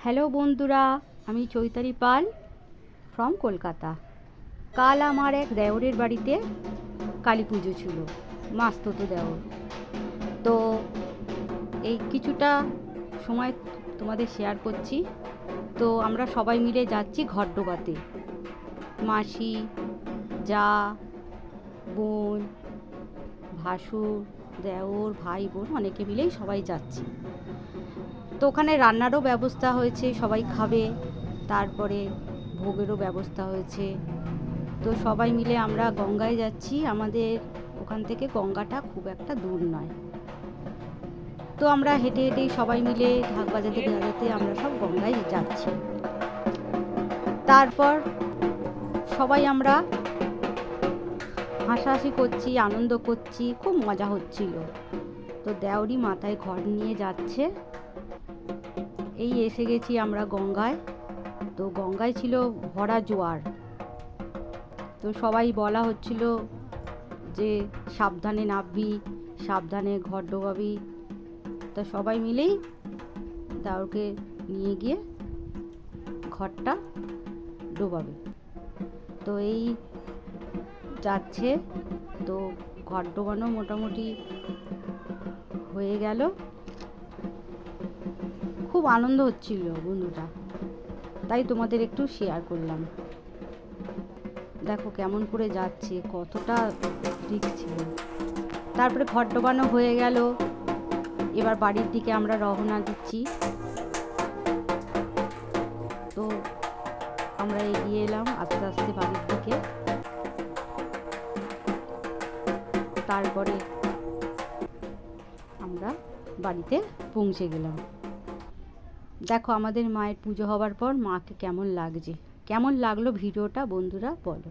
Hello বন্ধুরা, আমি চৈতালি পাল from Kolkata. কাল আমার এক দেওরের বাড়িতে কালী পুজো ছিল, মাস্ততো দেওর। তো এই কিছুটা সময় তোমাদের শেয়ার করছি। তো আমরা সবাই মিলে যাচ্ছি ঘট ডোবাতে। মাসি, যা, বোন, ভাসুর, দেওর, ভাই বোন অনেকে মিলেই সবাই যাচ্ছি। তো ওখানে রান্নারও ব্যবস্থা হয়েছে, সবাই খাবে, তারপরে ভোগেরও ব্যবস্থা হয়েছে। তো সবাই মিলে আমরা গঙ্গায় যাচ্ছি। আমাদের ওখান থেকে গঙ্গাটা খুব একটা দূর নয়। তো আমরা হেঁটে হেঁটেই সবাই মিলে ঢাক বাজাতে বাজাতে আমরা সব গঙ্গায় যাচ্ছি। তারপর সবাই আমরা হাসাহাসি করছি, আনন্দ করছি, খুব মজা হচ্ছিল। তো দেওরই মাথায় ঘর নিয়ে যাচ্ছে। এই এসে গেছি আমরা গঙ্গায়। তো গঙ্গায় ছিল ভরা জোয়ার। তো সবাই বলা হচ্ছিল যে সাবধানে নামবি, সাবধানে ঘর ডোবাবি। তা সবাই মিলেই দেওরকে নিয়ে গিয়ে ঘরটা ডোবাবে। তো এই যাচ্ছে। তো ঘর ডোবানো মোটামুটি হয়ে গেল। খুব আনন্দ হচ্ছিল বন্ধুরা, তাই তোমাদের একটু শেয়ার করলাম। দেখো কেমন করে যাচ্ছে, কতটা রিস্ক ছিল। তারপরে ঘট ডোবানো হয়ে গেল। এবার বাড়ির দিকে আমরা রওনা দিচ্ছি। তো আমরা এগিয়ে এলাম আস্তে আস্তে বাড়ির দিকে। তারপরে আমরা বাড়িতে পৌঁছে গেলাম। দেখো আমাদের মায়ের পুজো হবার পর মাকে কেমন লাগছে, কেমন লাগলো ভিডিওটা বন্ধুরা বলো।